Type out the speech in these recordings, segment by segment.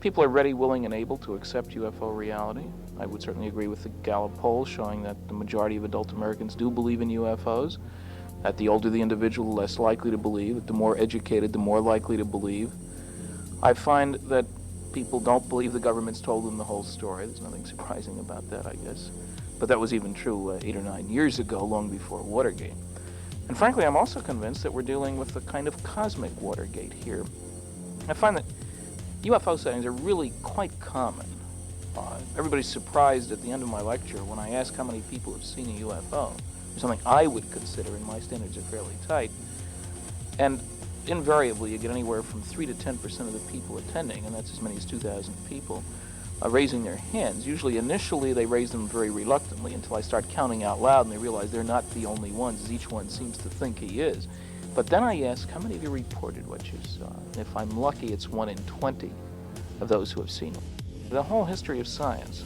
People are ready, willing, and able to accept UFO reality. I would certainly agree with the Gallup poll showing that the majority of adult Americans do believe in UFOs, that the older the individual, the less likely to believe, that the more educated, the more likely to believe. I find that people don't believe the government's told them the whole story. There's nothing surprising about that, I guess. But that was even true 8 or 9 years ago, long before Watergate. And frankly, I'm also convinced that we're dealing with a kind of cosmic Watergate here. I find that UFO sightings are really quite common. Everybody's surprised at the end of my lecture when I ask how many people have seen a UFO, or something I would consider, and my standards are fairly tight. And invariably, you get anywhere from 3 to 10% of the people attending, and that's as many as 2,000 people, raising their hands. Usually, initially, they raise them very reluctantly until I start counting out loud, and they realize they're not the only ones, as each one seems to think he is. But then I ask, how many of you reported what you saw? And if I'm lucky, it's 1 in 20 of those who have seen it. The whole history of science,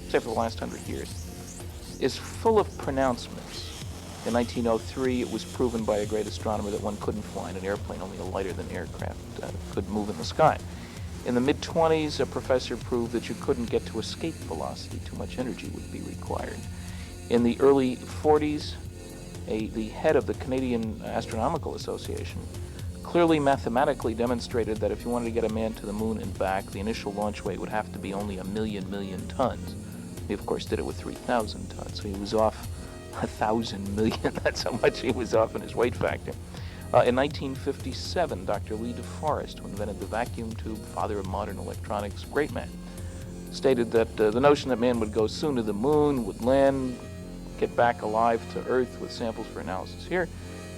except for the last 100 years, is full of pronouncements. In 1903, it was proven by a great astronomer that one couldn't fly in an airplane, only a lighter-than aircraft could move in the sky. In the mid-20s, a professor proved that you couldn't get to escape velocity. Too much energy would be required. In the early 40s, the head of the Canadian Astronomical Association clearly mathematically demonstrated that if you wanted to get a man to the moon and back, the initial launch weight would have to be only 1 million tons. He, of course, did it with 3,000 tons, so he was off 1,000 million. That's how much he was off in his weight factor. In 1957, Dr. Lee DeForest, who invented the vacuum tube, father of modern electronics, great man, stated that the notion that man would go soon to the moon, would land, get back alive to Earth with samples for analysis here,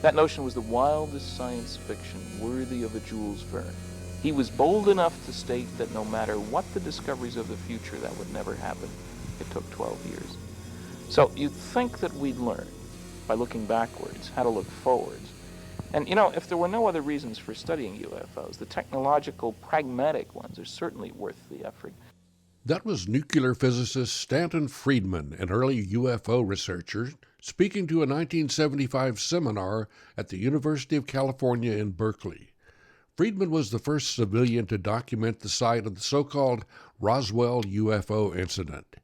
that notion was the wildest science fiction worthy of a Jules Verne. He was bold enough to state that no matter what the discoveries of the future, that would never happen. It took 12 years. So you'd think that we'd learn, by looking backwards, how to look forwards. And you know, if there were no other reasons for studying UFOs, the technological, pragmatic ones are certainly worth the effort. That was nuclear physicist Stanton Friedman, an early UFO researcher, speaking to a 1975 seminar at the University of California in Berkeley. Friedman was the first civilian to document the site of the so-called Roswell UFO incident.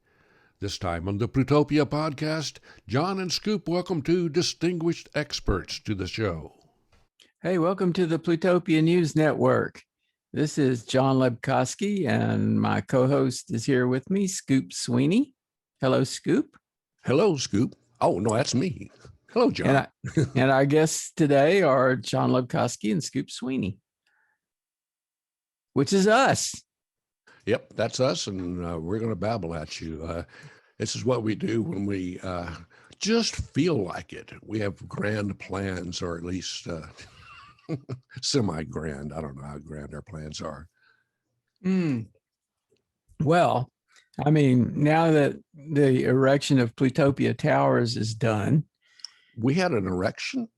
This time on the Plutopia podcast, Jon and Scoop welcome two distinguished experts to the show. Hey, welcome to the Plutopia News Network. This is John Lebkowski, and my co-host is here with me, Scoop Sweeney. Hello, Scoop. Hello, Scoop. Oh, no, that's me. Hello, John. And our guests today are John Lebkowski and Scoop Sweeney, which is us. Yep, that's us, and we're going to babble at you. This is what we do when we just feel like it. We have grand plans, or at least semi-grand. I don't know how grand our plans are. Well, I mean, now that the erection of Plutopia Towers is done. We had an erection?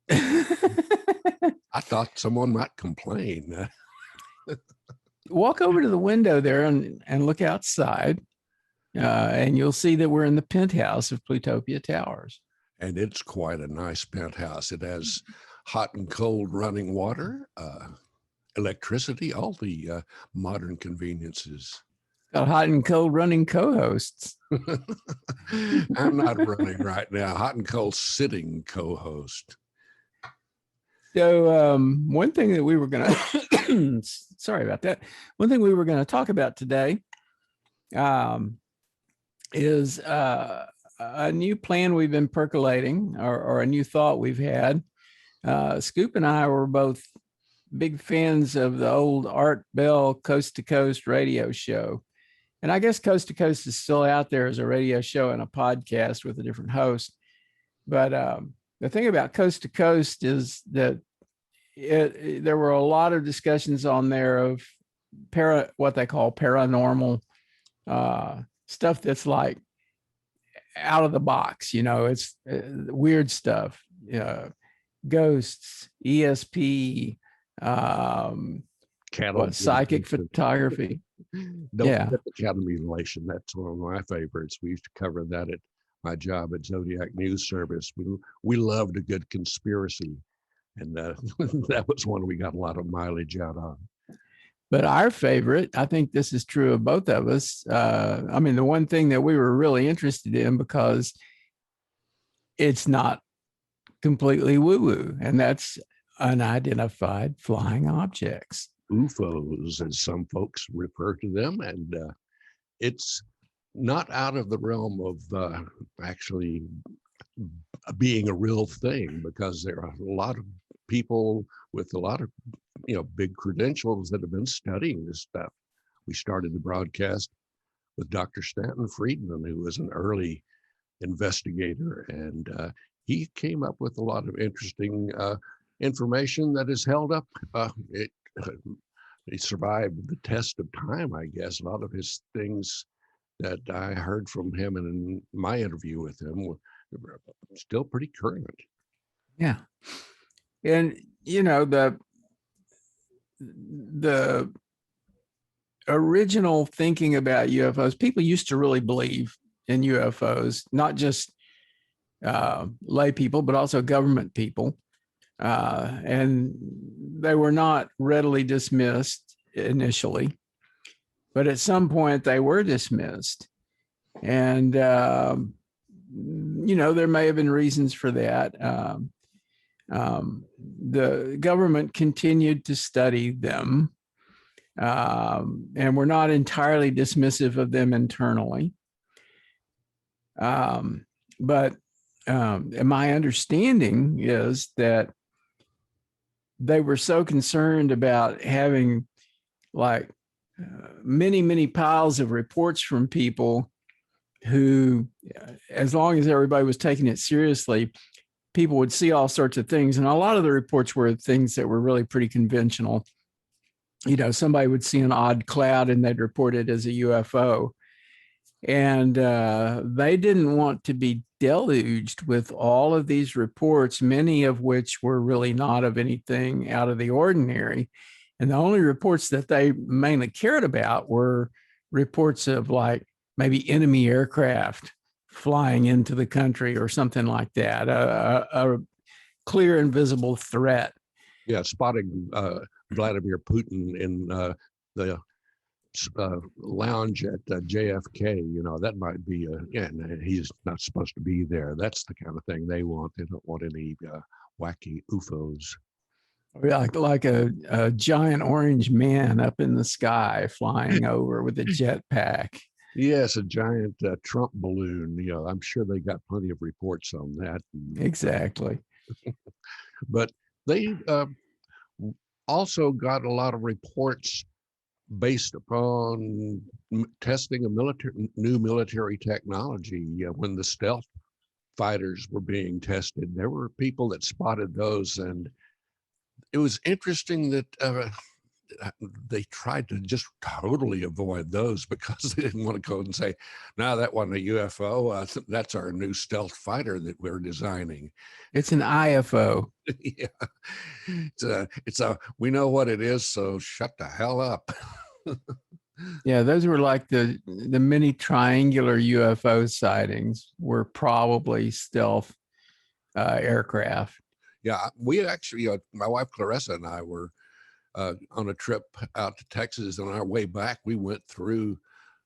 I thought someone might complain. Walk over to the window there and look outside, and you'll see that we're in the penthouse of Plutopia Towers. And it's quite a nice penthouse. It has hot and cold running water, electricity, all the modern conveniences. Got hot and cold running co-hosts. I'm not running right now. Hot and cold sitting co-host. So one thing that we were going to, sorry about that. One thing we were going to talk about today is a new plan we've been percolating, or a new thought we've had. Scoop and I were both big fans of the old Art Bell Coast to Coast radio show. And I guess Coast to Coast is still out there as a radio show and a podcast with a different host. But the thing about Coast to Coast is that there were a lot of discussions on there of what they call paranormal stuff that's like out of the box. You know, it's weird stuff. Ghosts, ESP, psychic photography. Don't forget the cattle mutilation. That's one of my favorites. We used to cover that at my job at Zodiac News Service. We loved a good conspiracy, and that was one we got a lot of mileage out on. But our favorite, I think this is true of both of us. I mean, the one thing that we were really interested in, because it's not completely woo-woo, and that's unidentified flying objects. UFOs, as some folks refer to them, and it's not out of the realm of actually being a real thing, because there are a lot of people with a lot of big credentials that have been studying this stuff. We started the broadcast with Dr. Stanton Friedman, who was an early investigator, and he came up with a lot of interesting information that is held up. It survived the test of time, I guess. A lot of his things that I heard from him in my interview with him were still pretty current. Yeah. And, the original thinking about UFOs, people used to really believe in UFOs, not just lay people, but also government people. And they were not readily dismissed initially, but at some point they were dismissed. And, there may have been reasons for that. The government continued to study them, and we're not entirely dismissive of them internally. But my understanding is that they were so concerned about having many, many piles of reports from people who, as long as everybody was taking it seriously, people would see all sorts of things. And a lot of the reports were things that were really pretty conventional. Somebody would see an odd cloud and they'd report it as a UFO. And they didn't want to be deluged with all of these reports, many of which were really not of anything out of the ordinary. And the only reports that they mainly cared about were reports of maybe enemy aircraft flying into the country or something like that, a clear and visible threat. Yeah, spotting Vladimir Putin in the lounge at JFK, that might be he's not supposed to be there. That's the kind of thing they want. They don't want any wacky UFOs. Like a giant orange man up in the sky flying over with a jetpack. Yes, a giant Trump balloon. I'm sure they got plenty of reports on that. Exactly. But they also got a lot of reports based upon testing of new military technology. When the stealth fighters were being tested, there were people that spotted those, and it was interesting that they tried to just totally avoid those because they didn't want to go and say, no, that wasn't a UFO. That's our new stealth fighter that we're designing. It's an IFO. Yeah. We know what it is, so shut the hell up. Yeah, those were like the many triangular UFO sightings were probably stealth aircraft. Yeah, we actually, my wife Clarissa and I were on a trip out to Texas. On our way back, we went through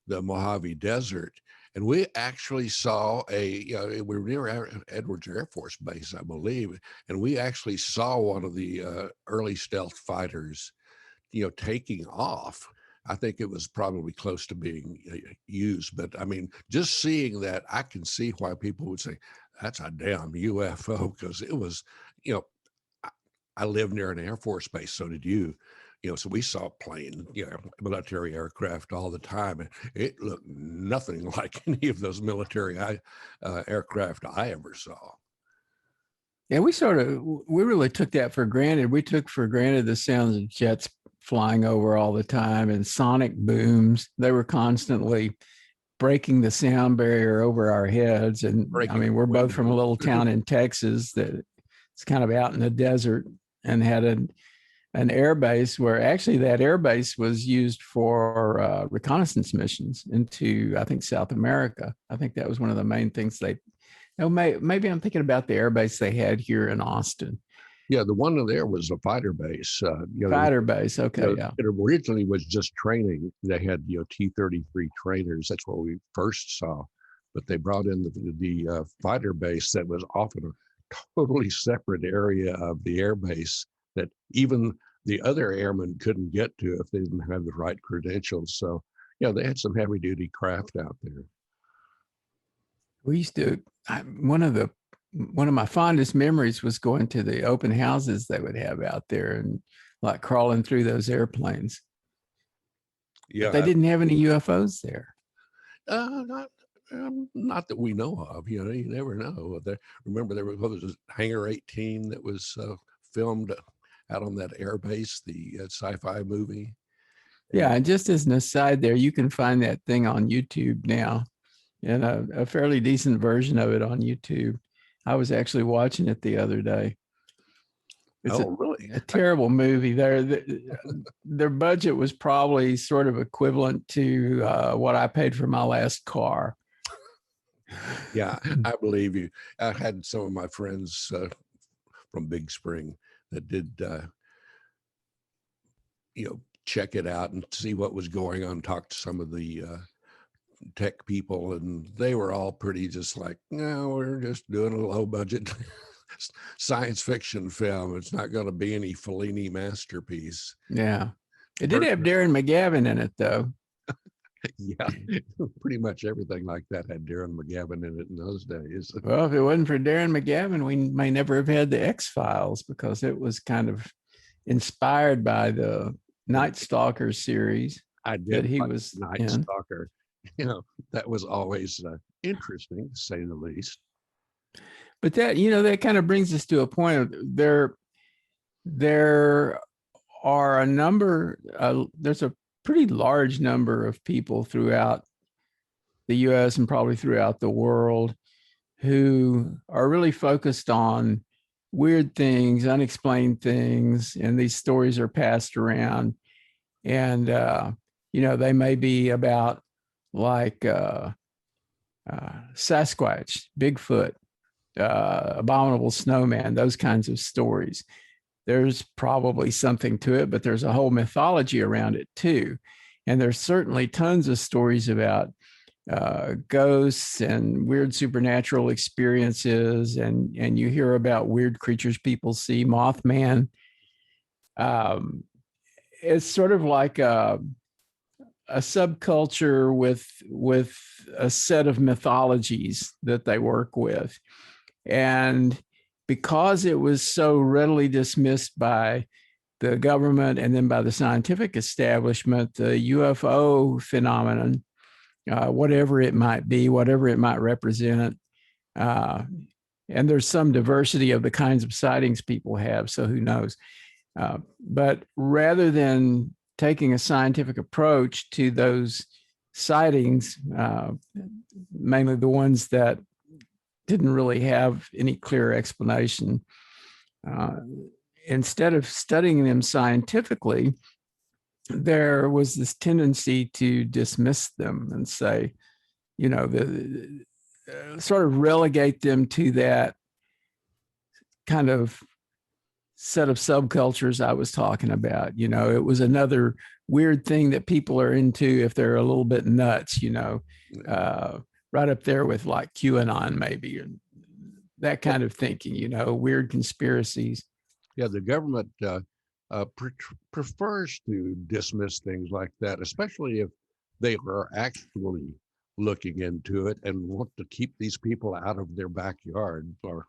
the Mojave Desert, and we actually saw we were near Edwards Air Force Base, I believe, and we actually saw one of the early stealth fighters, taking off. I think it was probably close to being used, but I mean, just seeing that, I can see why people would say that's a damn UFO, because it was, I live near an Air Force base, so did you. So we saw plane, military aircraft all the time, and it looked nothing like any of those military aircraft I ever saw. Yeah, we really took that for granted. We took for granted the sounds of jets flying over all the time and sonic booms. They were constantly breaking the sound barrier over our heads. And we're both from a little town in Texas that it's kind of out in the desert, and had an air base where actually that air base was used for reconnaissance missions into, I think, South America. I think that was one of the main things maybe I'm thinking about the air base they had here in Austin. Yeah, the one there was a fighter base. Fighter base. Okay, yeah. It originally was just training. They had T-33 trainers. That's what we first saw, but they brought in the fighter base that was often a totally separate area of the air base that even the other airmen couldn't get to if they didn't have the right credentials. So yeah, they had some heavy duty craft out there. We used to. One of my fondest memories was going to the open houses they would have out there and like crawling through those airplanes. Yeah, But they didn't have any UFOs there. Not that we know of. You never know. Remember, there was Hangar 18 that was filmed out on that air base, the sci-fi movie. Yeah, and just as an aside there, you can find that thing on YouTube now, and a fairly decent version of it on YouTube. I was actually watching it the other day. It's really? A terrible movie. Their budget was probably sort of equivalent to what I paid for my last car. Yeah, I believe you. I had some of my friends from Big Spring that did, check it out and see what was going on, talk to some of the tech people, and they were all pretty just like, no, we're just doing a low budget science fiction film. It's not going to be any Fellini masterpiece. Yeah. It did have Darren McGavin in it, though. Yeah, pretty much everything like that had Darren McGavin in it in those days. Well, if it wasn't for Darren McGavin, we may never have had the X-Files, because it was kind of inspired by the Night Stalker series. I did. That he was Night Stalker. That was always interesting, to say the least. But that kind of brings us to a point of there are a number, there's a pretty large number of people throughout the U.S. and probably throughout the world who are really focused on weird things, unexplained things, and these stories are passed around. And, they may be about like Sasquatch, Bigfoot, abominable snowman, those kinds of stories. There's probably something to it, but there's a whole mythology around it too. And there's certainly tons of stories about ghosts and weird supernatural experiences. And you hear about weird creatures people see, Mothman. It's sort of like a subculture with a set of mythologies that they work with. And because it was so readily dismissed by the government and then by the scientific establishment, the UFO phenomenon, whatever it might be, whatever it might represent, and there's some diversity of the kinds of sightings people have, so who knows. But rather than taking a scientific approach to those sightings, mainly the ones that didn't really have any clear explanation, instead of studying them scientifically, there was this tendency to dismiss them and say, sort of relegate them to that kind of set of subcultures I was talking about. It was another weird thing that people are into if they're a little bit nuts, right up there with like QAnon maybe, and that kind of thinking, weird conspiracies. Yeah, the government prefers to dismiss things like that, especially if they are actually looking into it and want to keep these people out of their backyard or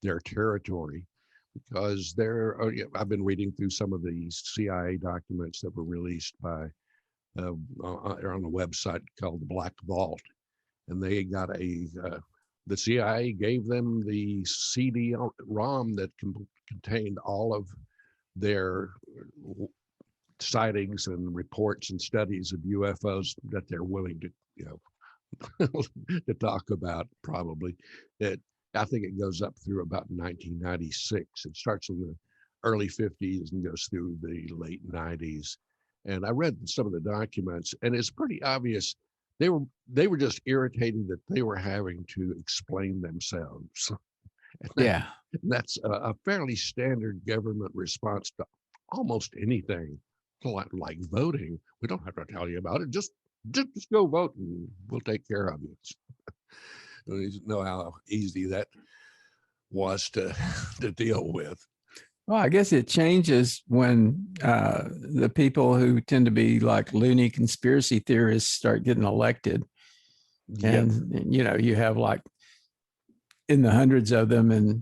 their territory. Because I've been reading through some of the CIA documents that were released by on a website called the Black Vault, and they got the CIA gave them the CD-ROM that contained all of their sightings and reports and studies of UFOs that they're willing to, to talk about. Probably I think it goes up through about 1996. It starts in the early 50s and goes through the late 90s. And I read some of the documents, and it's pretty obvious they were just irritated that they were having to explain themselves. Yeah. That's a fairly standard government response to almost anything, like voting. We don't have to tell you about it. Just go vote, and we'll take care of you. You know how easy that was to to deal with. Well, I guess it changes when the people who tend to be like loony conspiracy theorists start getting elected. Yep. And, you have like in the hundreds of them in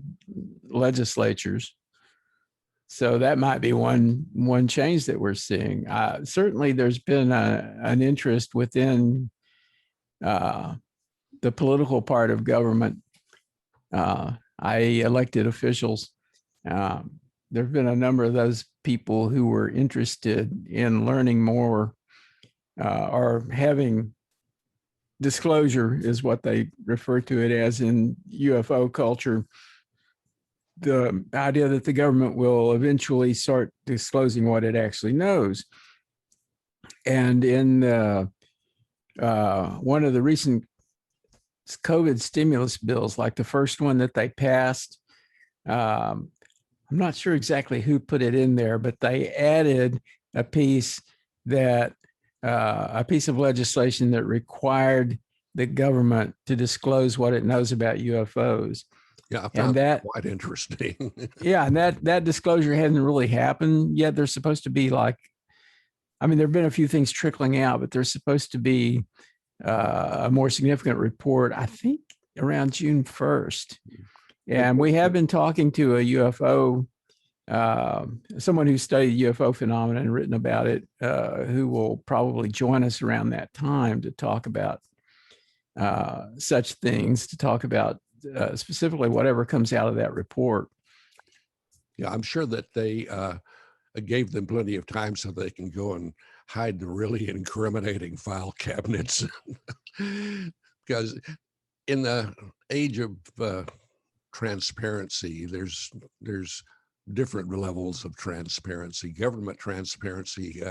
legislatures. So that might be one change that we're seeing. Certainly, there's been an interest within the political part of government, i.e., elected officials. There have been a number of those people who were interested in learning more or having disclosure, is what they refer to it as in UFO culture. The idea that the government will eventually start disclosing what it actually knows. And in one of the recent COVID stimulus bills, like the first one that they passed, I'm not sure exactly who put it in there, but they added a piece of legislation that required the government to disclose what it knows about UFOs. Yeah, I found that quite interesting. Yeah, and that disclosure hasn't really happened yet. There's supposed to be there have been a few things trickling out, but there's supposed to be a more significant report, I think, around June 1st. And we have been talking to a UFO, someone who studied UFO phenomena and written about it, who will probably join us around that time to talk about such things, to talk about specifically whatever comes out of that report. Yeah, I'm sure that they gave them plenty of time so they can go and hide the really incriminating file cabinets. Because in the age of transparency, there's different levels of transparency. Government transparency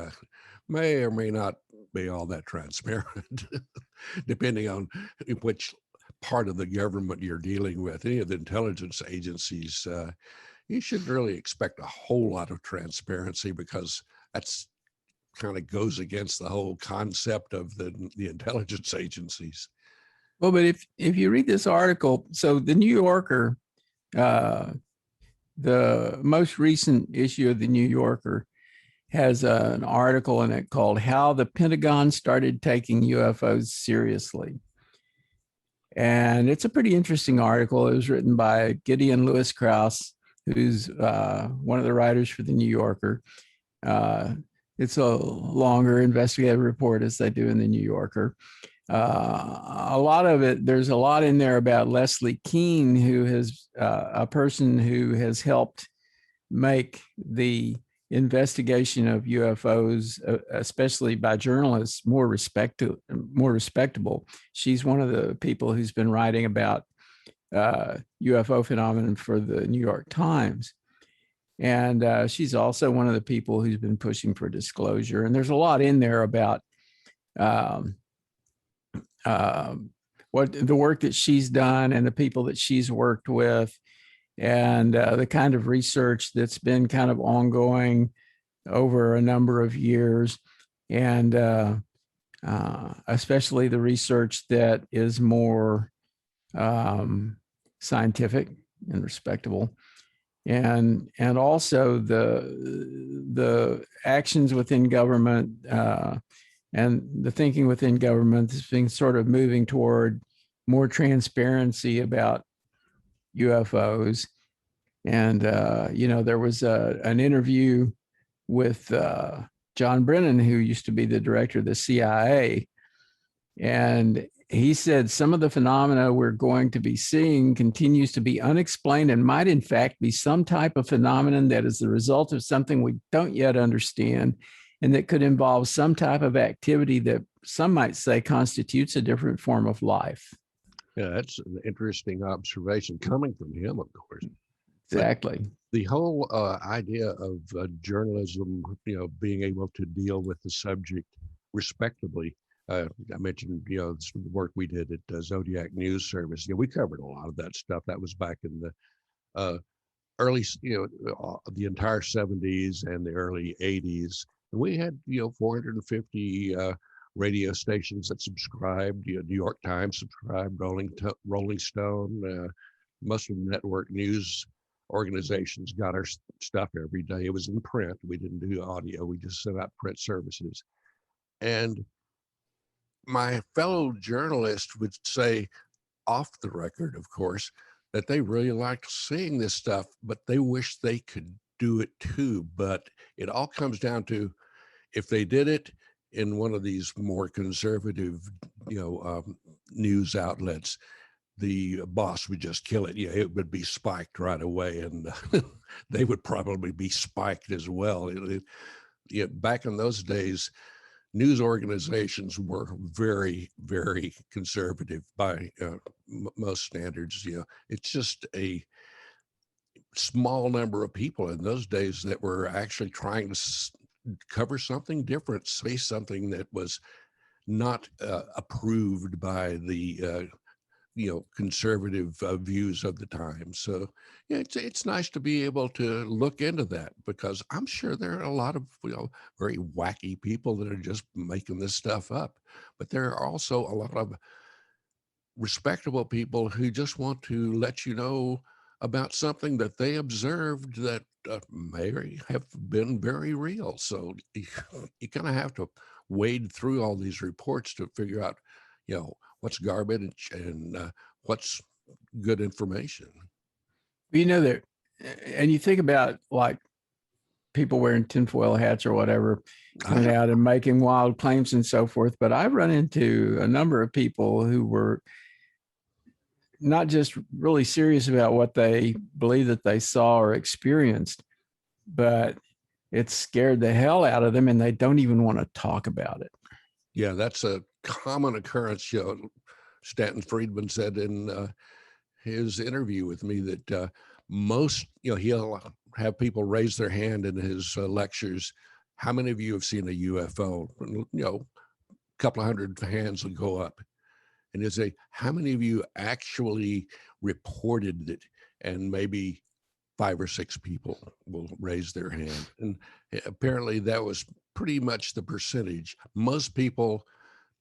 may or may not be all that transparent, depending on which part of the government you're dealing with. Any of the intelligence agencies, you shouldn't really expect a whole lot of transparency, because that's kind of goes against the whole concept of the intelligence agencies. Well, but if you read this article, so the New Yorker, the most recent issue of the New Yorker has an article in it called "How the Pentagon Started Taking UFOs Seriously." And it's a pretty interesting article. It was written by Gideon Lewis Krauss, who's one of the writers for the New Yorker. It's a longer investigative report, as they do in the New Yorker. A lot of it, there's a lot in there about Leslie Kean, who is a person who has helped make the investigation of UFOs, especially by journalists, more respectable. She's one of the people who's been writing about UFO phenomenon for the New York Times. And she's also one of the people who's been pushing for disclosure. And there's a lot in there about what the work that she's done and the people that she's worked with, and the kind of research that's been kind of ongoing over a number of years, and especially the research that is more scientific and respectable, and also the actions within government and the thinking within government is being sort of moving toward more transparency about UFOs. And, there was an interview with John Brennan, who used to be the director of the CIA. And he said some of the phenomena we're going to be seeing continues to be unexplained and might, in fact, be some type of phenomenon that is the result of something we don't yet understand, and that could involve some type of activity that some might say constitutes a different form of life. Yeah, that's an interesting observation coming from him, of course. Exactly. But the whole idea of journalism, being able to deal with the subject respectably. I mentioned, the work we did at Zodiac News Service. We covered a lot of that stuff. That was back in the uh, early, the entire 70s and the early 80s. And we had, 450 radio stations that subscribed. New York Times subscribed, Rolling Stone, most of the network news organizations got our stuff every day. It was in print. We didn't do audio. We just sent out print services. And my fellow journalists would say, off the record, of course, that they really liked seeing this stuff, but they wish they could do it too. But it all comes down to if they did it in one of these more conservative, news outlets, the boss would just kill it. Yeah, it would be spiked right away, and they would probably be spiked as well. Back in those days, news organizations were very, very conservative by most standards. It's just a small number of people in those days that were actually trying to cover something different, say something that was not approved by the conservative views of the time. So it's nice to be able to look into that, because I'm sure there are a lot of very wacky people that are just making this stuff up, but there are also a lot of respectable people who just want to let you know about something that they observed that may have been very real. So you kind of have to wade through all these reports to figure out, what's garbage and what's good information. That, and you think about like people wearing tinfoil hats or whatever, coming out and making wild claims and so forth. But I've run into a number of people who were not just really serious about what they believe that they saw or experienced, but it scared the hell out of them and they don't even want to talk about it. Yeah, that's a common occurrence. Stanton Friedman said in his interview with me that most, he'll have people raise their hand in his lectures. How many of you have seen a UFO? A couple of hundred hands will go up. And he'll say, how many of you actually reported it? And maybe 5 or 6 people will raise their hand. And apparently that was pretty much the percentage. Most people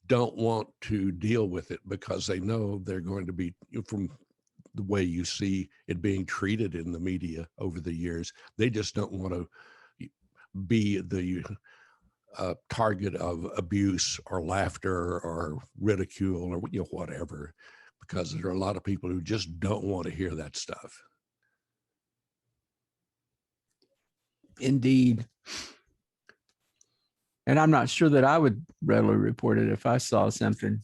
don't want to deal with it because they know they're going to be, from the way you see it being treated in the media over the years, they just don't want to be the target of abuse or laughter or ridicule or whatever, because there are a lot of people who just don't want to hear that stuff. Indeed. And I'm not sure that I would readily report it if I saw something.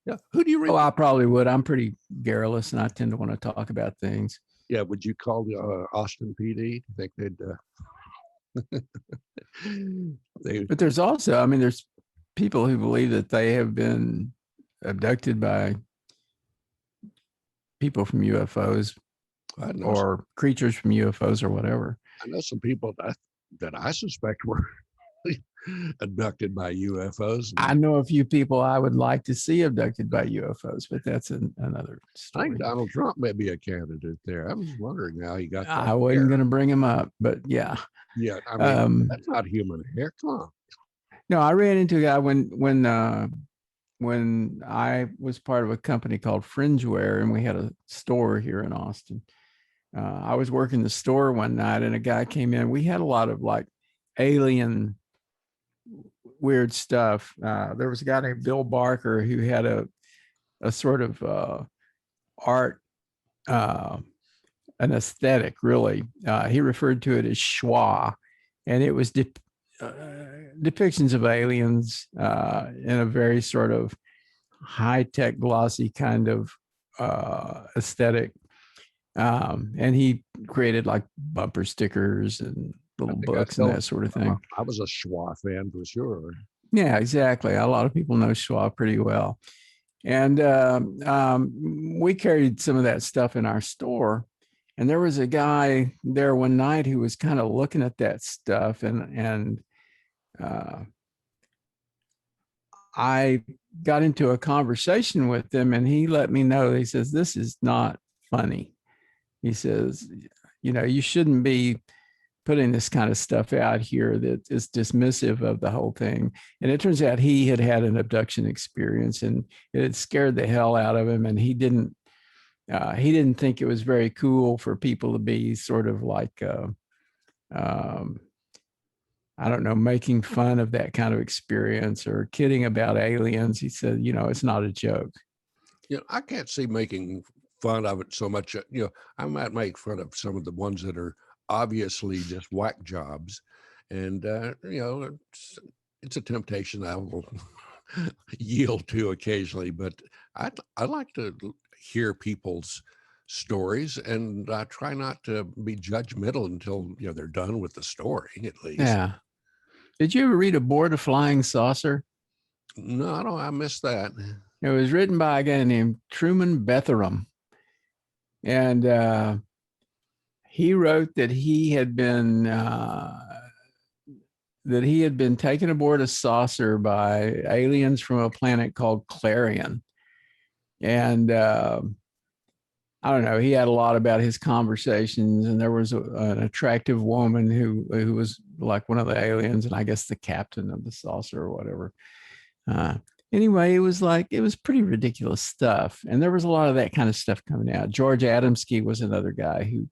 Yeah. Who do you report? Oh, I probably would. I'm pretty garrulous and I tend to want to talk about things. Yeah. Would you call the Austin PD? Do you think they'd But there's also, there's people who believe that they have been abducted by people from UFOs or creatures from UFOs or whatever. I know some people that I suspect were abducted by UFOs. I know a few people I would like to see abducted by UFOs, but that's another story. I think Donald Trump may be a candidate there. I was wondering how he got that. I wasn't going to bring him up, but yeah. Yeah, that's not human hair. Come on. No, I ran into a guy when I was part of a company called Fringewear, and we had a store here in Austin. I was working the store one night, and a guy came in. We had a lot of like alien weird stuff. There was a guy named Bill Barker who had a sort of art, an aesthetic, really. He referred to it as schwa, and it was depictions of aliens in a very sort of high-tech, glossy kind of aesthetic. And he created like bumper stickers and little books and that sort of thing. I was a schwa fan for sure. Yeah, exactly. A lot of people know schwa pretty well. And we carried some of that stuff in our store. And there was a guy there one night who was kind of looking at that stuff, and I got into a conversation with him, and he let me know. He says, "This is not funny. He says, you shouldn't be putting this kind of stuff out here that is dismissive of the whole thing. And it turns out he had had an abduction experience, and it had scared the hell out of him. And he didn't think it was very cool for people to be sort of like, I don't know, making fun of that kind of experience or kidding about aliens. He said, it's not a joke. I can't see making fun of it so much. I might make fun of some of the ones that are obviously just whack jobs, and it's a temptation I will yield to occasionally. But I like to hear people's stories, and I try not to be judgmental until they're done with the story, at least. Yeah. Did you ever read Aboard a Flying Saucer? No, I missed that. It was written by a guy named Truman Bethurum. And he wrote that he had been taken aboard a saucer by aliens from a planet called Clarion. And I don't know, he had a lot about his conversations, and there was an attractive woman who was like one of the aliens, and I guess the captain of the saucer or whatever. Anyway, it was pretty ridiculous stuff. And there was a lot of that kind of stuff coming out. George Adamski was another guy who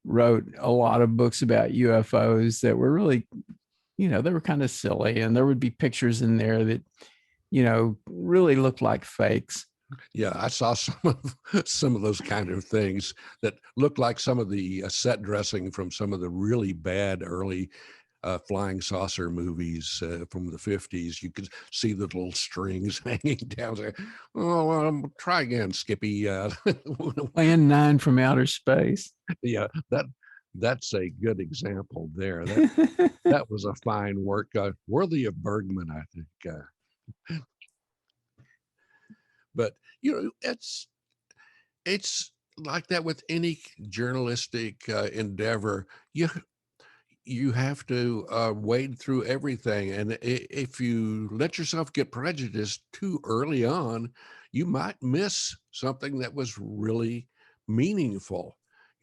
wrote a lot of books about UFOs that were really, they were kind of silly. And there would be pictures in there that, really looked like fakes. Yeah, I saw some of those kind of things that looked like some of the set dressing from some of the really bad early flying saucer movies from the 50s. You could see the little strings hanging down there. Oh, try again, Skippy. Plan 9 from outer space. Yeah, that's a good example there. That was a fine work, worthy of Bergman, I think. But it's like that with any journalistic endeavor. You have to wade through everything, and if you let yourself get prejudiced too early on, you might miss something that was really meaningful.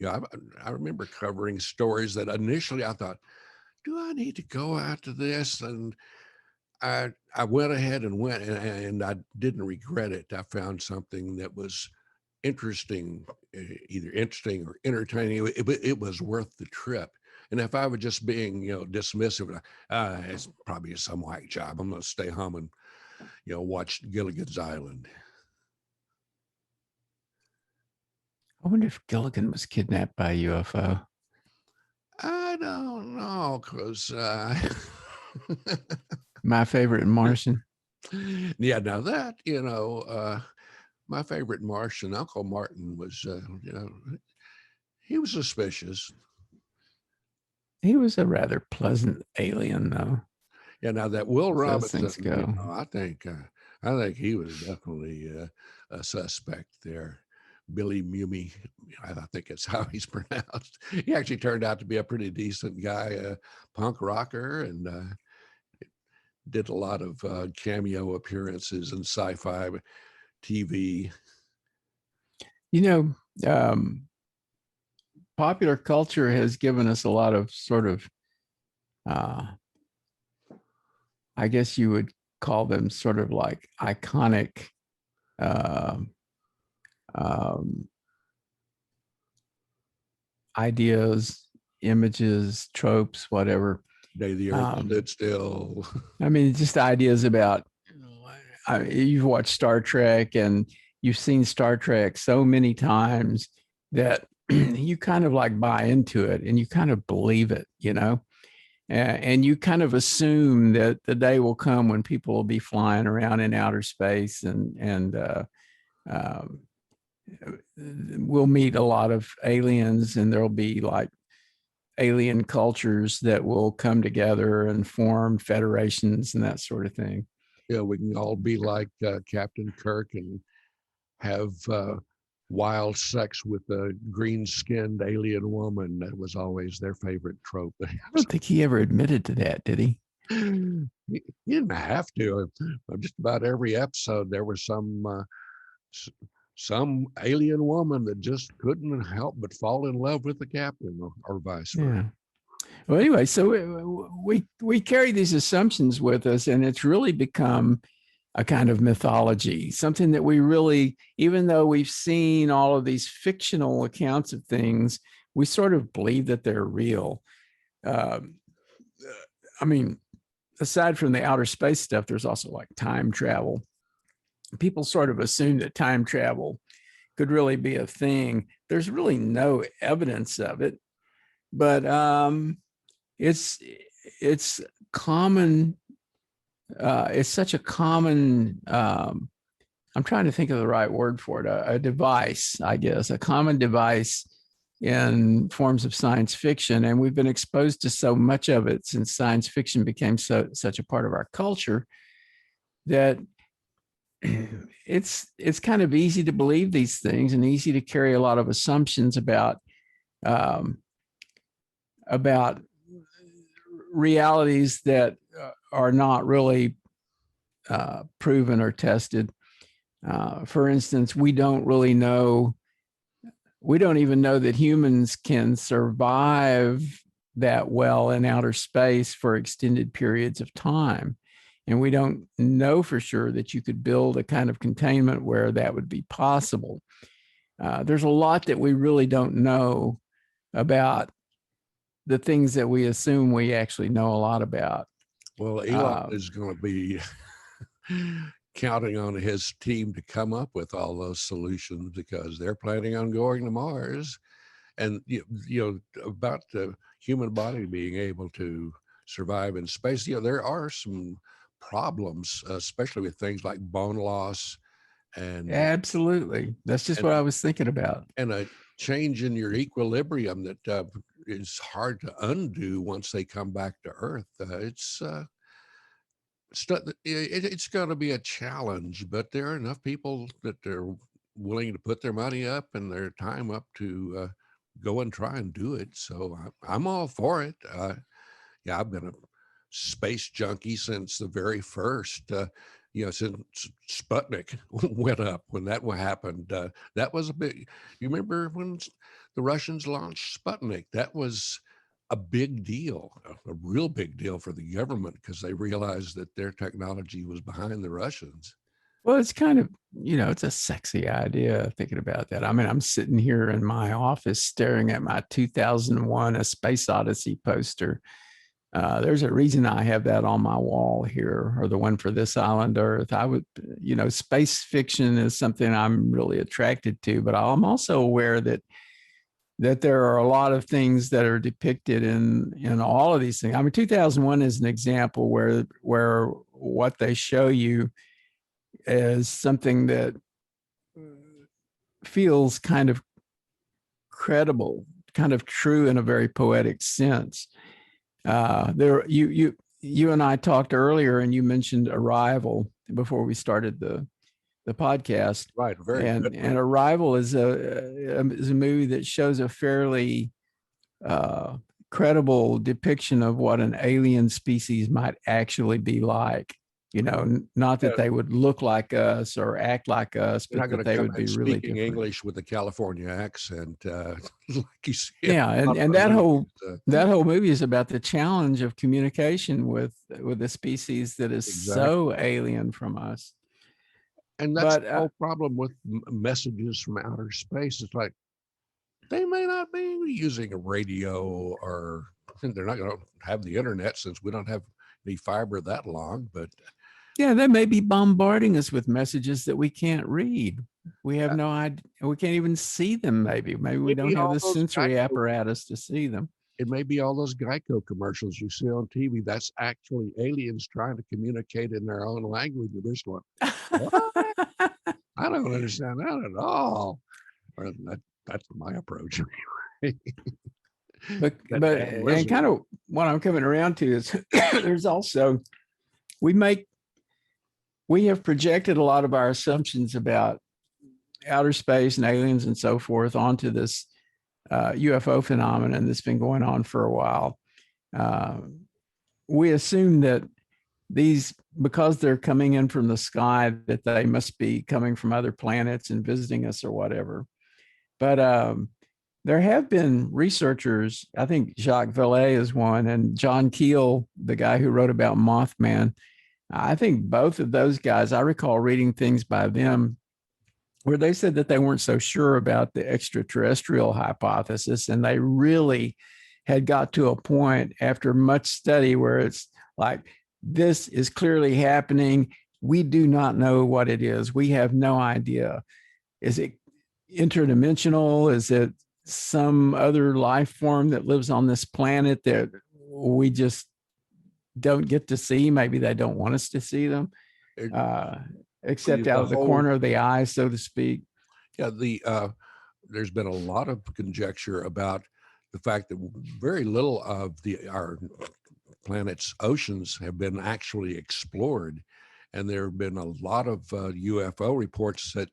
I remember covering stories that initially I thought, do I need to go after this? And I went ahead and went, and I didn't regret it. I found something that was interesting, either interesting or entertaining. It was worth the trip. And if I were just being, dismissive, it's probably some whack job. I'm going to stay home and, watch Gilligan's Island. I wonder if Gilligan was kidnapped by a UFO. I don't know, because My favorite Martian. Yeah, now that, my favorite Martian, Uncle Martin, was, he was suspicious. He was a rather pleasant alien, though. Yeah, now that Will Robinson, go. I think he was definitely a suspect there. Billy Mumi, I think it's how he's pronounced. He actually turned out to be a pretty decent guy, punk rocker, and did a lot of cameo appearances in sci-fi TV. Popular culture has given us a lot of sort of, I guess you would call them sort of like iconic ideas, images, tropes, whatever. Day the Earth stood still. I mean, just ideas about, you've watched Star Trek and you've seen Star Trek so many times that you kind of like buy into it and you kind of believe it, and you kind of assume that the day will come when people will be flying around in outer space and we'll meet a lot of aliens, and there'll be like alien cultures that will come together and form federations and that sort of thing. Yeah, we can all be like Captain Kirk and have wild sex with a green-skinned alien woman. That was always their favorite trope. I don't think he ever admitted to that, did he? He didn't have to. Just about every episode, there was some some alien woman that just couldn't help but fall in love with the captain, or vice versa. Yeah. Well, anyway, so we carry these assumptions with us, and it's really become a kind of mythology, something that we really, even though we've seen all of these fictional accounts of things, we sort of believe that they're real. I mean, aside from the outer space stuff, there's also like time travel. People sort of assume that time travel could really be a thing. There's really no evidence of it, but it's common. It's such a common. I'm trying to think of the right word for it. A device, I guess, a common device in forms of science fiction, and we've been exposed to so much of it since science fiction became such a part of our culture that it's kind of easy to believe these things and easy to carry a lot of assumptions about realities that are not really proven or tested. For instance, we don't even know that humans can survive that well in outer space for extended periods of time. And we don't know for sure that you could build a kind of containment where that would be possible. There's a lot that we really don't know about the things that we assume we actually know a lot about. Well, Elon is going to be counting on his team to come up with all those solutions because they're planning on going to Mars. And, about the human body being able to survive in space, there are some problems, especially with things like bone loss. And absolutely. That's just what I was thinking about. And a change in your equilibrium that is hard to undo once they come back to Earth. It's going to be a challenge, but there are enough people that they're willing to put their money up and their time up to go and try and do it. So I'm all for it. I've been a space junkie since the very first, since Sputnik went up, when that happened. That was a big, you remember when the Russians launched Sputnik? That was a big deal, a real big deal for the government because they realized that their technology was behind the Russians. Well, it's kind of, it's a sexy idea thinking about that. I mean, I'm sitting here in my office staring at my 2001 A Space Odyssey poster. There's a reason I have that on my wall here, or the one for This Island Earth. I would, space fiction is something I'm really attracted to, but I'm also aware that there are a lot of things that are depicted in all of these things. I mean, 2001 is an example where what they show you is something that feels kind of credible, kind of true in a very poetic sense. You and I talked earlier, and you mentioned Arrival before we started the podcast. Right, very good. And Arrival is a movie that shows a fairly credible depiction of what an alien species might actually be like. Not that they would look like us or act like us, but that they would be really speaking different. English with a California accent, like you said. Yeah, and that whole movie is about the challenge of communication with a species that is so alien from us. And that's the whole problem with messages from outer space. It's like they may not be using a radio, or they're not going to have the internet since we don't have any fiber that long, but yeah, they may be bombarding us with messages that we can't read. We have no idea. We can't even see them. Maybe we don't have the sensory apparatus to see them. It may be all those Geico commercials you see on TV. That's actually aliens trying to communicate in their own language. And this one, I don't understand that at all. Or that's my approach. but and kind of what I'm coming around to is there's also we have projected a lot of our assumptions about outer space and aliens and so forth onto this UFO phenomenon that's been going on for a while. We assume that these because they're coming in from the sky, that they must be coming from other planets and visiting us or whatever. But there have been researchers, I think Jacques Vallée is one, and John Keel, the guy who wrote about Mothman. I think both of those guys, I recall reading things by them where they said that they weren't so sure about the extraterrestrial hypothesis. And they really had got to a point after much study where it's like, this is clearly happening. We do not know what it is. We have no idea. Is it interdimensional? Is it some other life form that lives on this planet that we just don't get to see? Maybe they don't want us to see them, except out of the corner of the eye, so to speak. Yeah, there's been a lot of conjecture about the fact that very little of our planet's oceans have been actually explored, and there have been a lot of UFO reports that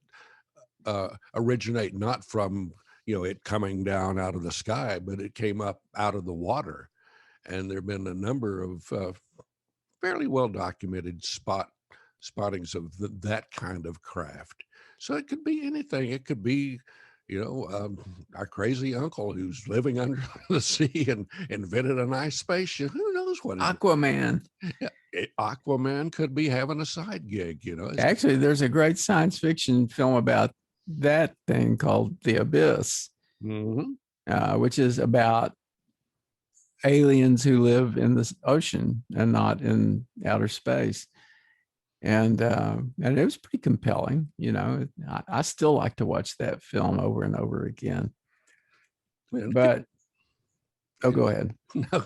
originate not from it coming down out of the sky, but it came up out of the water. And there have been a number of fairly well documented spottings of that kind of craft. So it could be anything. It could be, our crazy uncle who's living under the sea and invented a nice spaceship. Who knows what? Aquaman. Yeah, Aquaman could be having a side gig. Actually, there's a great science fiction film about that thing called The Abyss, which is about aliens who live in the ocean and not in outer space. And it was pretty compelling. I still like to watch that film over and over again. But go ahead. No,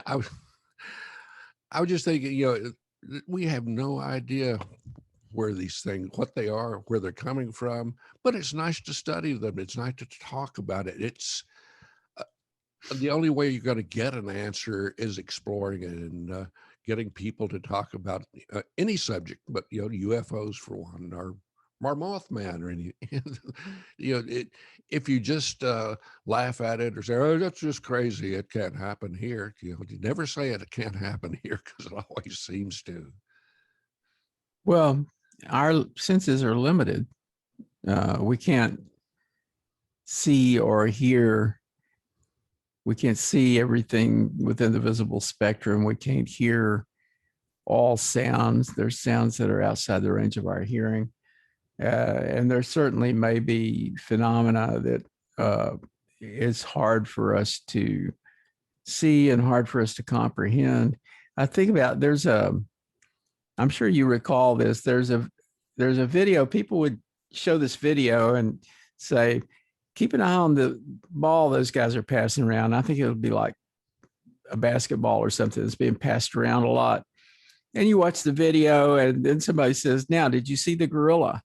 I was just thinking, we have no idea where these things, what they are, where they're coming from, but it's nice to study them. It's nice to talk about it. It's the only way you're going to get an answer is exploring it and getting people to talk about any subject, but UFOs for one, or Mothman, or any. If you just laugh at it or say, "Oh, that's just crazy. It can't happen here," you never say it can't happen here, because it always seems to. Well, our senses are limited. We can't see or hear. We can't see everything within the visible spectrum. We can't hear all sounds. There's sounds that are outside the range of our hearing. And there certainly may be phenomena that is hard for us to see and hard for us to comprehend. I think about, I'm sure you recall this, there's a video, people would show this video and say, keep an eye on the ball those guys are passing around. I think it would be like a basketball or something that's being passed around a lot. And you watch the video and then somebody says, now, did you see the gorilla?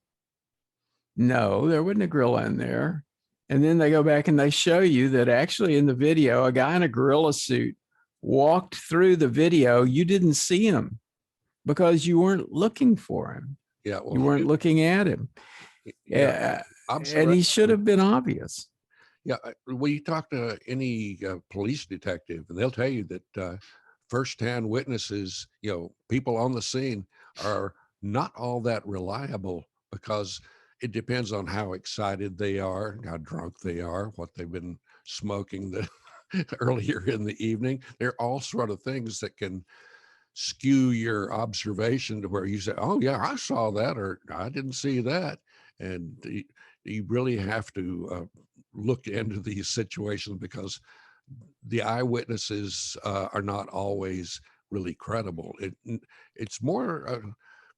No, there wasn't a gorilla in there. And then they go back and they show you that actually in the video, a guy in a gorilla suit walked through the video. You didn't see him because you weren't looking for him. Yeah, well, you weren't looking at him. Yeah. And he should have been obvious. Yeah, we talk to any police detective, and they'll tell you that firsthand witnesses, people on the scene, are not all that reliable, because it depends on how excited they are, how drunk they are, what they've been smoking earlier in the evening. They're all sort of things that can skew your observation to where you say, "Oh yeah, I saw that," or "I didn't see that." And you really have to look into these situations, because the eyewitnesses are not always really credible. It's more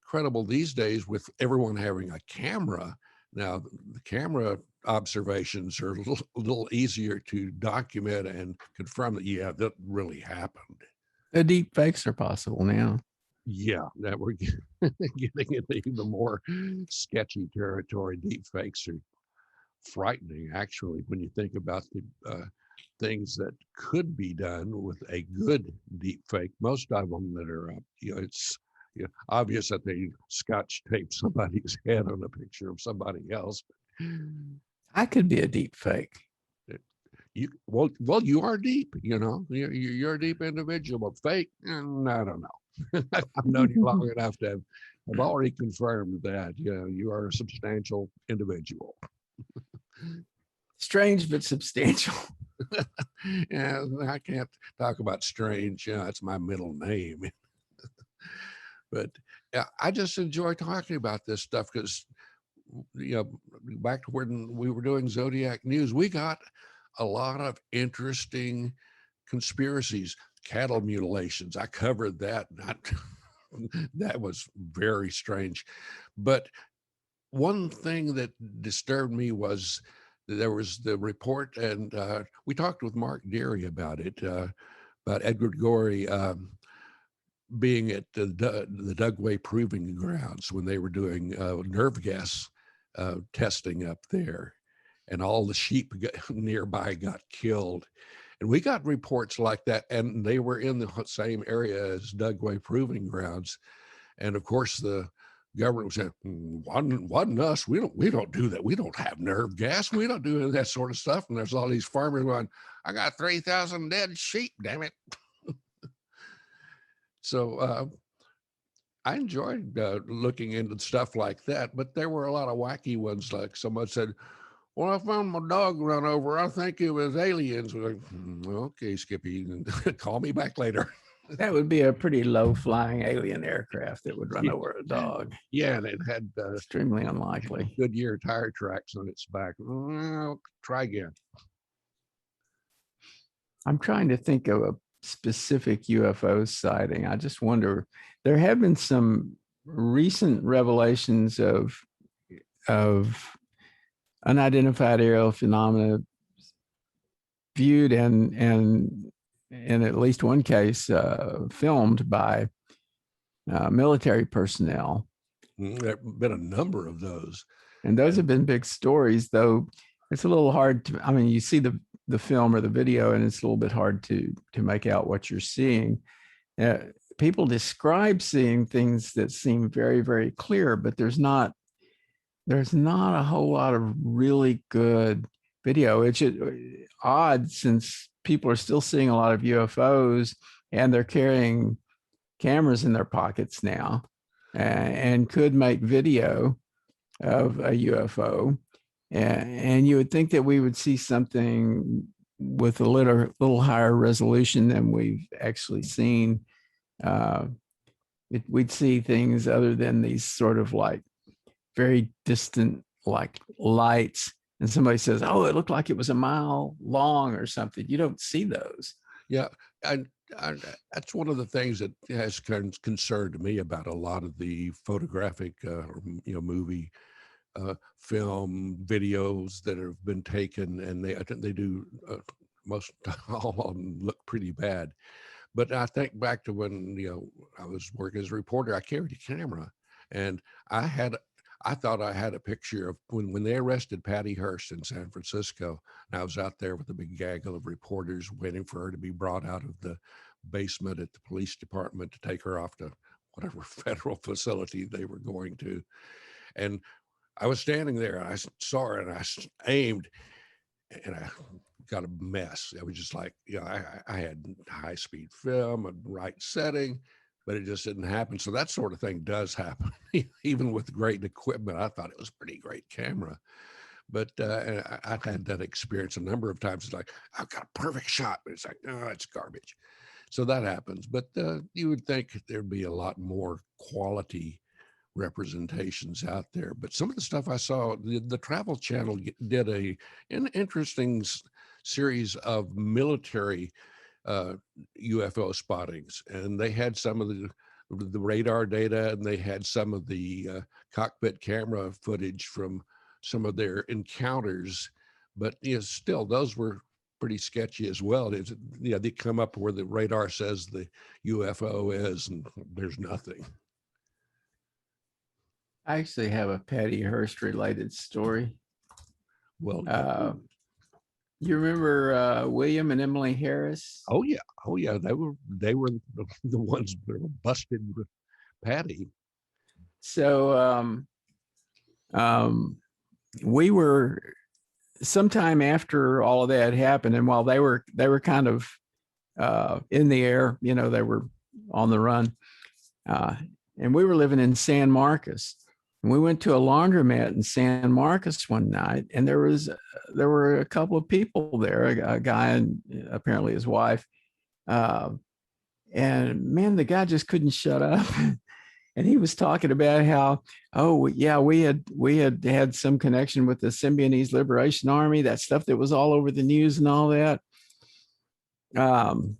credible these days with everyone having a camera. Now, the camera observations are a little easier to document and confirm that, yeah, that really happened. The deep fakes are possible now. Yeah, that we're getting into even more sketchy territory. Deep fakes are frightening, actually, when you think about the things that could be done with a good deep fake. Most of them that are up, it's obvious that they scotch tape somebody's head on a picture of somebody else. I could be a deep fake. Well, you are deep. You're a deep individual, but fake, I don't know. I've known you long enough to have already confirmed that you are a substantial individual. Strange but substantial. Yeah, I can't talk about strange. That's my middle name. But yeah, I just enjoy talking about this stuff because, back to when we were doing Zodiac News, we got a lot of interesting conspiracies, cattle mutilations. I covered that. That was very strange. But one thing that disturbed me was there was the report, and we talked with Mark Deary about it, about Edward Gorey being at the Dugway Proving Grounds when they were doing nerve gas testing up there, and all the sheep nearby got killed. And we got reports like that, and they were in the same area as Dugway Proving Grounds. And of course, the government was saying, wasn't us. We don't do that. We don't have nerve gas. We don't do any of that sort of stuff. And there's all these farmers going, I got 3,000 dead sheep, damn it. So I enjoyed looking into stuff like that, but there were a lot of wacky ones. Like someone said, well, I found my dog run over. I think it was aliens. We're like, okay, Skippy, call me back later. That would be a pretty low-flying alien aircraft that would run over a dog. Yeah, and it had extremely unlikely Goodyear tire tracks on its back. Well, try again. I'm trying to think of a specific UFO sighting. I just wonder, there have been some recent revelations of unidentified aerial phenomena viewed and in at least one case filmed by military personnel. There have been a number of those. And those have been big stories, though it's a little hard to, I mean, you see the film or the video and it's a little bit hard to make out what you're seeing. People describe seeing things that seem very, very clear, but there's not a whole lot of really good video. It's odd since people are still seeing a lot of UFOs and they're carrying cameras in their pockets now and could make video of a UFO. And you would think that we would see something with a little higher resolution than we've actually seen. We'd see things other than these sort of like very distant like lights. And somebody says, oh, it looked like it was a mile long or something. You don't see those. Yeah. And that's one of the things that has concerned me about a lot of the photographic, movie, film videos that have been taken, and I think they do most all of them look pretty bad. But I think back to when I was working as a reporter, I carried a camera, and I thought I had a picture of when they arrested Patty Hearst in San Francisco. And I was out there with a big gaggle of reporters waiting for her to be brought out of the basement at the police department to take her off to whatever federal facility they were going to. And I was standing there and I saw her and I aimed and I got a mess. It was just like, I had high speed film and right setting, but it just didn't happen. So that sort of thing does happen, even with great equipment. I thought it was a pretty great camera, but I've had that experience a number of times. It's like, I've got a perfect shot, but it's like, no, it's garbage. So that happens. But you would think there'd be a lot more quality representations out there. But some of the stuff I saw, the Travel Channel did an interesting series of military UFO spottings, and they had some of the radar data, and they had some of the cockpit camera footage from some of their encounters. But still, those were pretty sketchy as well. They come up where the radar says the UFO is, and there's nothing. I actually have a Patty Hearst related story. Well, you remember William and Emily Harris? Oh yeah, they were the ones that were busted with Patty. So we were sometime after all of that happened, and while they were kind of in the air, they were on the run. uh, and we were living in San Marcos. And we went to a laundromat in San Marcos one night, and there were a couple of people there, a guy and apparently his wife. And man, the guy just couldn't shut up. And he was talking about how, oh yeah, we had some connection with the Symbionese Liberation Army, that stuff that was all over the news and all that. And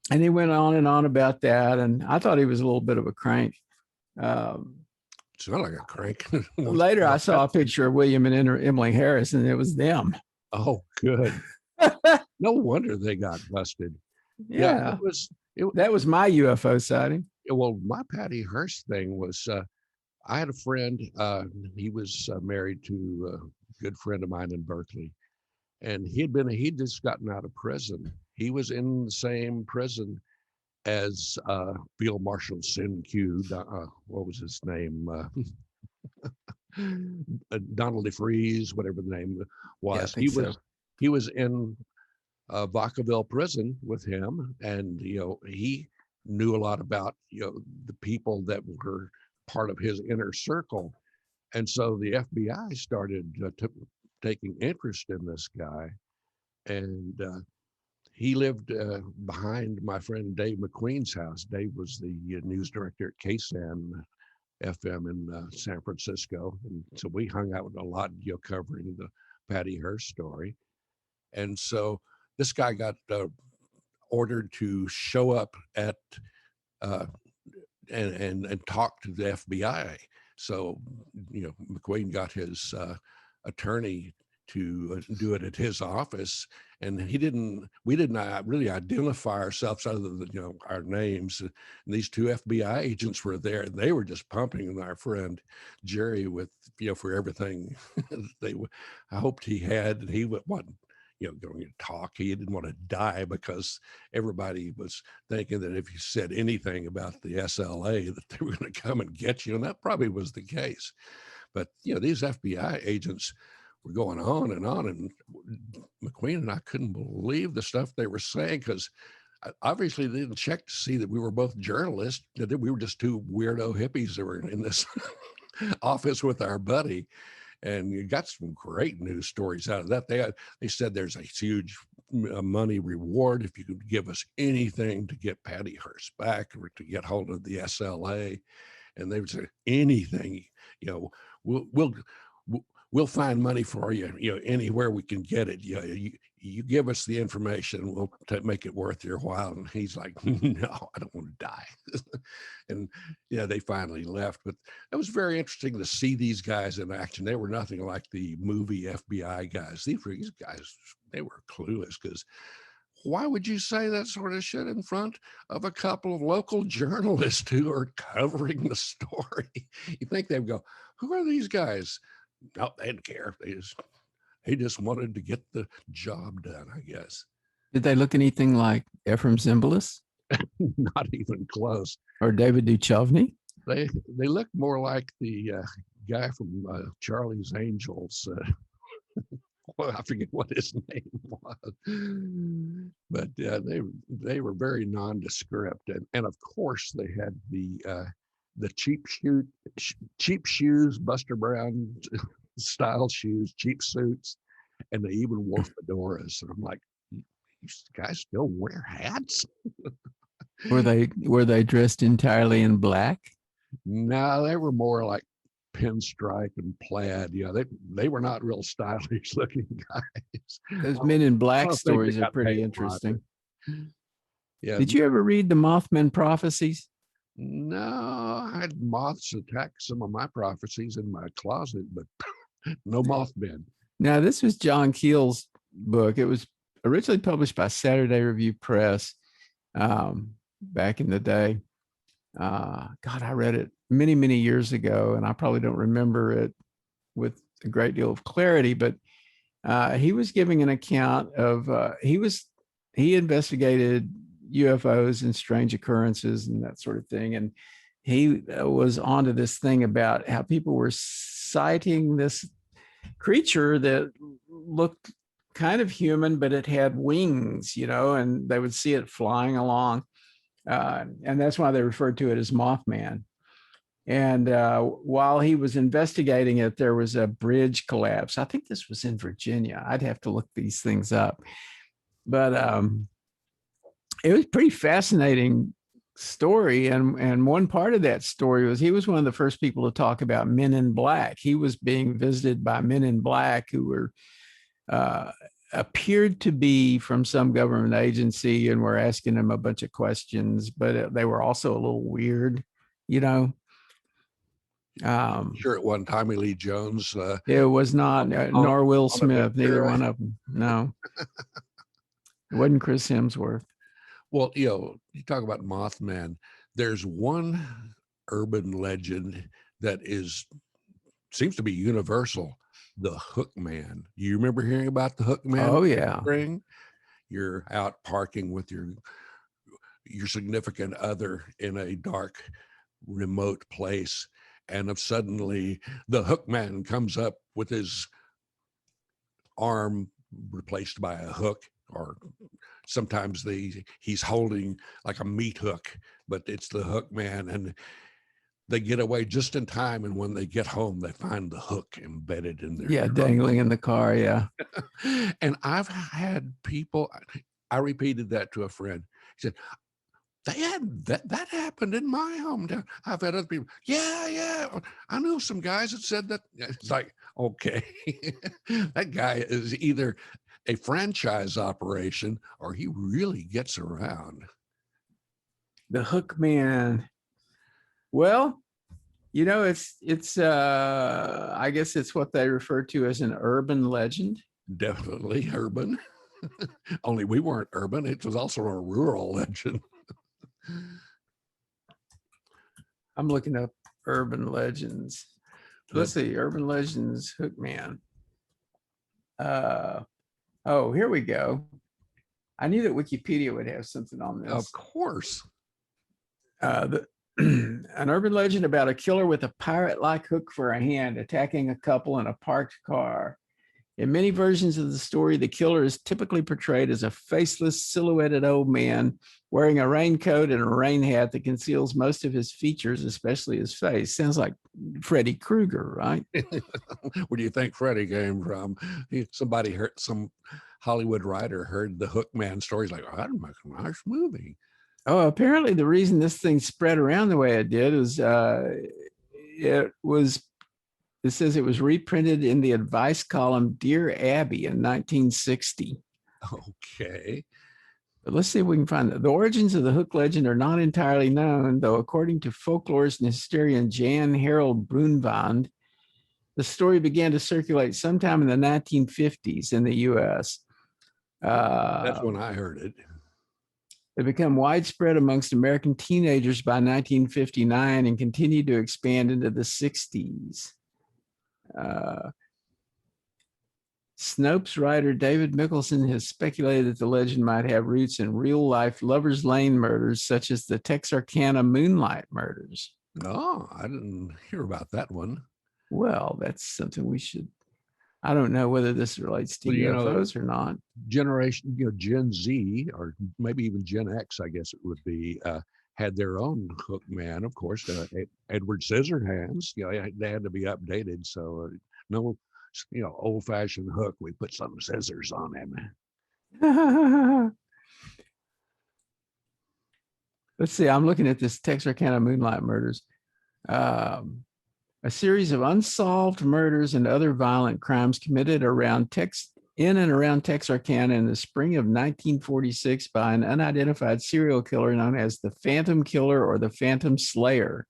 he went on and on about that, and I thought he was a little bit of a crank. It's not like a crank. Later, I saw a picture of William and Emily Harris, and it was them. Oh, good. No wonder they got busted. Yeah, that was my UFO sighting. Well, my Patty Hearst thing was, I had a friend, he was married to a good friend of mine in Berkeley, and he'd just gotten out of prison. He was in the same prison as Field Marshal Sin Q, what was his name? Donald DeFreeze, whatever the name was. Yeah, he was in Vacaville prison with him, and he knew a lot about the people that were part of his inner circle, and so the FBI started taking interest in this guy, and he lived behind my friend Dave McQueen's house. Dave was the news director at KSAN FM in San Francisco, and so we hung out a lot, covering the Patty Hearst story. And so this guy got ordered to show up at and talk to the FBI. So McQueen got his attorney to do it at his office, and we didn't really identify ourselves other than our names. And these two FBI agents were there, and they were just pumping our friend Jerry with for everything I hoped he had, and he wasn't going to talk. He didn't want to die, because everybody was thinking that if you said anything about the SLA, that they were going to come and get you, and that probably was the case. But these FBI agents were going on, and McQueen and I couldn't believe the stuff they were saying, because obviously they didn't check to see that we were both journalists, that we were just two weirdo hippies that were in this office with our buddy. And you got some great news stories out of that. They said there's a huge money reward if you could give us anything to get Patty Hearst back, or to get hold of the SLA. And they would say anything, we'll find money for you, anywhere we can get it. You give us the information, we'll make it worth your while. And he's like, no, I don't want to die. And they finally left. But it was very interesting to see these guys in action. They were nothing like the movie FBI guys. These guys, they were clueless, because why would you say that sort of shit in front of a couple of local journalists who are covering the story? You think they'd go, who are these guys? No, they didn't care. They just wanted to get the job done, I guess. Did they look anything like Ephraim Zimbalist? Not even close. Or David Duchovny? They look more like the guy from Charlie's Angels. Well, I forget what his name was, but they were very nondescript, and of course they had the cheap shoes, Buster Brown style shoes, cheap suits, and they even wore fedoras. And I'm like, these guys still wear hats? Were they dressed entirely in black? No, they were more like pinstripe and plaid. They were not real stylish looking guys. Those Men in Black stories are pretty interesting. Yeah. Did you ever read the Mothman prophecies? No, I had moths attack some of my prophecies in my closet, but no Mothman. Now, this was John Keel's book. It was originally published by Saturday Review Press back in the day. God, I read it many, many years ago, and I probably don't remember it with a great deal of clarity, but he was giving an account of, he investigated UFOs and strange occurrences and that sort of thing. And he was onto this thing about how people were sighting this creature that looked kind of human, but it had wings, and they would see it flying along. And that's why they referred to it as Mothman. And while he was investigating it, there was a bridge collapse. I think this was in Virginia. I'd have to look these things up. But it was a pretty fascinating story. And one part of that story was he was one of the first people to talk about men in black. He was being visited by men in black who were appeared to be from some government agency and were asking him a bunch of questions, but they were also a little weird, you know. Sure, at one Tommy Lee Jones. It was not, nor Will Smith, neither one of them. No, it wasn't Chris Hemsworth. Well, you talk about Mothman. There's one urban legend that seems to be universal. The Hook Man. You remember hearing about the Hook Man? Oh yeah. Spring? You're out parking with your significant other in a dark, remote place, and suddenly the Hook Man comes up with his arm replaced by a hook, or sometimes he's holding like a meat hook, but it's the Hook Man, and they get away just in time. And when they get home, they find the hook embedded in their truck. Dangling in the car. Yeah. And I've had people, I repeated that to a friend. He said, they had that happened in my hometown. I've had other people. Yeah. I know some guys that said that. It's like, okay, that guy is either a franchise operation or he really gets around. The Hook Man. Well, it's I guess it's what they refer to as an urban legend. Definitely urban. Only we weren't urban. It was also a rural legend. I'm looking up urban legends. Let's see, urban legends, Hook Man. Oh, here we go. I knew that Wikipedia would have something on this. Of course. An urban legend about a killer with a pirate-like hook for a hand attacking a couple in a parked car. In many versions of the story, the killer is typically portrayed as a faceless, silhouetted old man wearing a raincoat and a rain hat that conceals most of his features, especially his face. Sounds like Freddy Krueger, right? Where do you think Freddy came from? Somebody heard, some Hollywood writer heard the Hook Man stories, like, oh, that'd make a nice movie. Oh, apparently the reason this thing spread around the way it did is it says it was reprinted in the advice column Dear Abby in 1960. Okay. But let's see if we can find it. The origins of the Hook legend are not entirely known, though according to folklorist and historian Jan Harold Brunvand, the story began to circulate sometime in the 1950s in the U.S. That's when I heard it. It became widespread amongst American teenagers by 1959 and continued to expand into the 60s. Snopes writer David Mickelson has speculated that the legend might have roots in real-life Lover's Lane murders, such as the Texarkana Moonlight murders. Oh, I didn't hear about that one. Well, that's something we should. I don't know whether this relates to UFOs or not. Generation, Gen Z, or maybe even Gen X, I guess it would be, had their own Hook Man, of course. Edward Scissorhands, they had to be updated. So no, old-fashioned hook. We put some scissors on him. Let's see. I'm looking at this Texarkana Moonlight murders. A series of unsolved murders and other violent crimes committed in and around Texarkana in the spring of 1946 by an unidentified serial killer known as the Phantom Killer or the Phantom Slayer.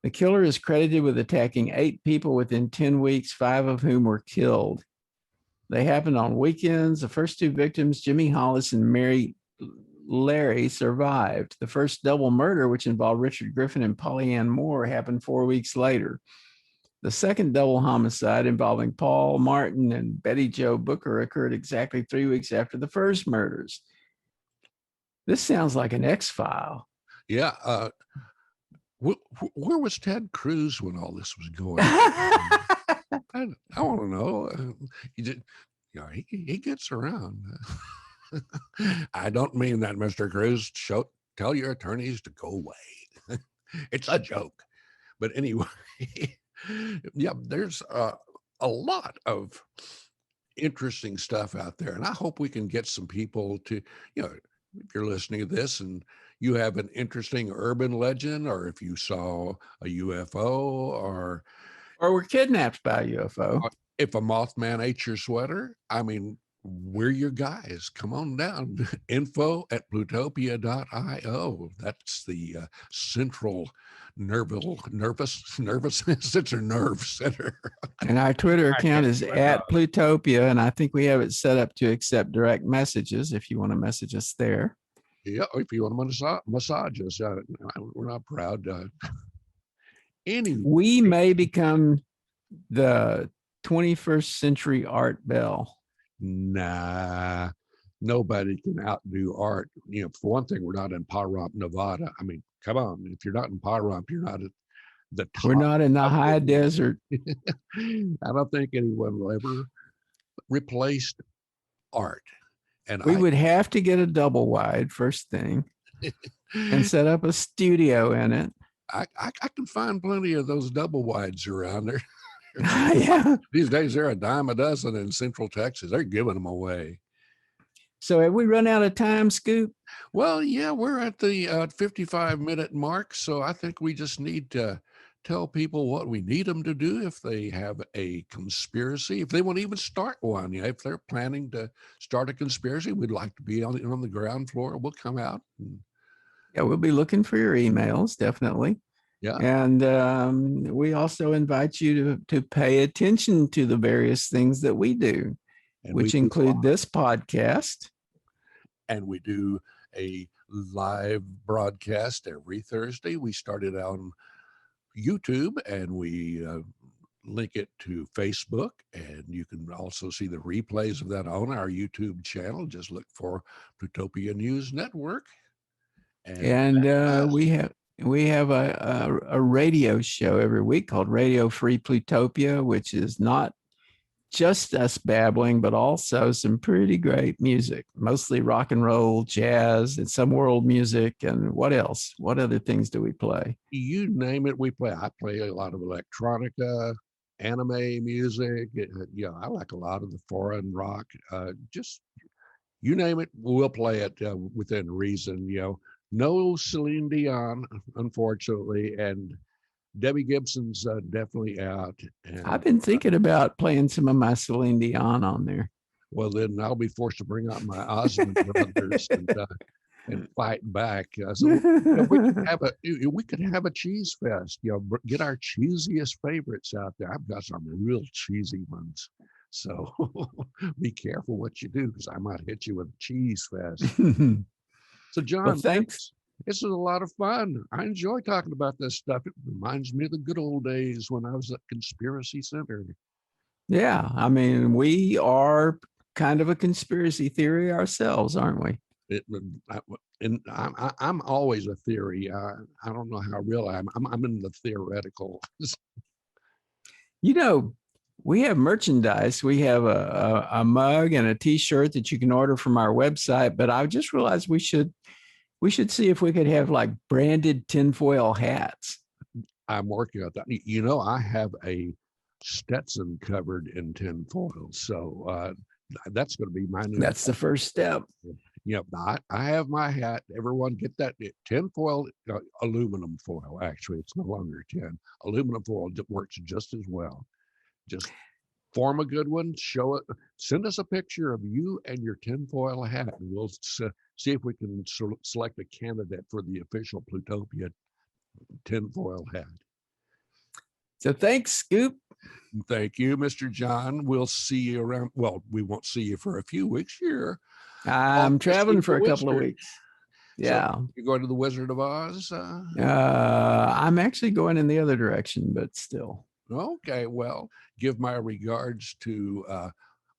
The killer is credited with attacking 8 people within 10 weeks, 5 of whom were killed. They happened on weekends. The first 2 victims, Jimmy Hollis and Mary Larry, survived. The first double murder, which involved Richard Griffin and Polly Ann Moore, happened 4 weeks later. The second double homicide involving Paul Martin and Betty Jo Booker occurred exactly 3 weeks after the first murders. This sounds like an X-File. Yeah. Where was Ted Cruz when all this was going on? I want to know. He gets around. I don't mean that, Mr. Cruz. tell your attorneys to go away. It's a joke. But anyway, yeah, there's a lot of interesting stuff out there. And I hope we can get some people to, if you're listening to this and you have an interesting urban legend, or if you saw a UFO, or were kidnapped by a UFO. If a Mothman ate your sweater, I mean, we're your guys. Come on down. info@plutopia.io. That's the central nervousness. It's a nerve center. And our Twitter account is @Plutopia. And I think we have it set up to accept direct messages if you want to message us there. Yeah, if you want to massage us, we're not proud. Anyway. We may become the 21st century Art Bell. Nah, nobody can outdo art. For one thing, we're not in Pahrump, Nevada. I mean, come on. If you're not in Pahrump, you're not at the top. We're not in the high desert. I don't think anyone will ever replace art. And we would have to get a double wide first thing and set up a studio in it. I can find plenty of those double wides around there. Yeah. These days, they're a dime a dozen in Central Texas. They're giving them away. So have we run out of time, Scoop? Well, yeah, we're at the 55-minute mark. So I think we just need to tell people what we need them to do if they have a conspiracy, if they want to even start one. If they're planning to start a conspiracy, we'd like to be on the ground floor. We'll come out. Yeah, we'll be looking for your emails, definitely. Yeah. And we also invite you to pay attention to the various things that we do, which include this podcast. And we do a live broadcast every Thursday. We started on YouTube, and we link it to Facebook. And you can also see the replays of that on our YouTube channel. Just look for Plutopia News Network. And we have a radio show every week called Radio Free Plutopia, which is not just us babbling, but also some pretty great music, mostly rock and roll, jazz, and some world music. And what else? What other things do we play? You name it, we play. I play a lot of electronica, anime music. I like a lot of the foreign rock. Just you name it, we'll play it within reason. No Celine Dion, unfortunately, and Debbie Gibson's definitely out. And I've been thinking about playing some of my Celine Dion on there. Well, then I'll be forced to bring out my Osmond brothers and fight back. So we could have a cheese fest. Get our cheesiest favorites out there. I've got some real cheesy ones. So be careful what you do, because I might hit you with a cheese fest. So, John, well, thanks. This is a lot of fun. I enjoy talking about this stuff. It reminds me of the good old days when I was at Conspiracy Center. Yeah, I mean, we are kind of a conspiracy theory ourselves, aren't we? I'm always a theory. I don't know how real I am. I'm in the theoretical. We have merchandise. We have a mug and a T-shirt that you can order from our website. But I just realized we should see if we could have like branded tinfoil hats. I'm working on that. I have a Stetson covered in tinfoil, so that's going to be my new. That's the first step. I have my hat. Everyone get that tinfoil, aluminum foil. Actually, it's no longer tin. Aluminum foil works just as well. Just form a good one, show it, send us a picture of you and your tinfoil hat, and we'll see if we can select a candidate for the official Plutopia tinfoil hat. So thanks, Scoop. Thank you, Mr. John. We'll see you around. Well, we won't see you for a few weeks here. I'm traveling for a couple of weeks. Yeah. So you're going to the Wizard of Oz? I'm actually going in the other direction, but still. Okay, well, give my regards to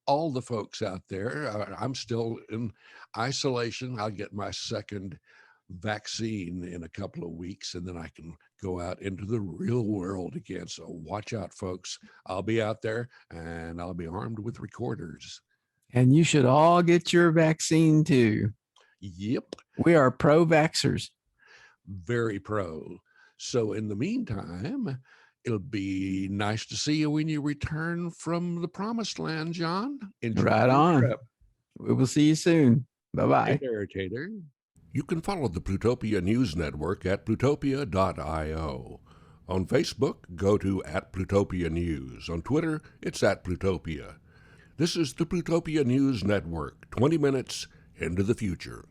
all the folks out there. I'm still in isolation. I'll get my second vaccine in a couple of weeks, and then I can go out into the real world again. So watch out, folks. I'll be out there, and I'll be armed with recorders. And you should all get your vaccine too. Yep. We are pro-vaxxers. Very pro. So in the meantime, it'll be nice to see you when you return from the promised land, John. Enjoy Right your on. trip. We will see you soon. Bye-bye. Tater, tater. You can follow the Plutopia News Network at plutopia.io. On Facebook, go to @Plutopia News. On Twitter, it's @Plutopia. This is the Plutopia News Network, 20 minutes into the future.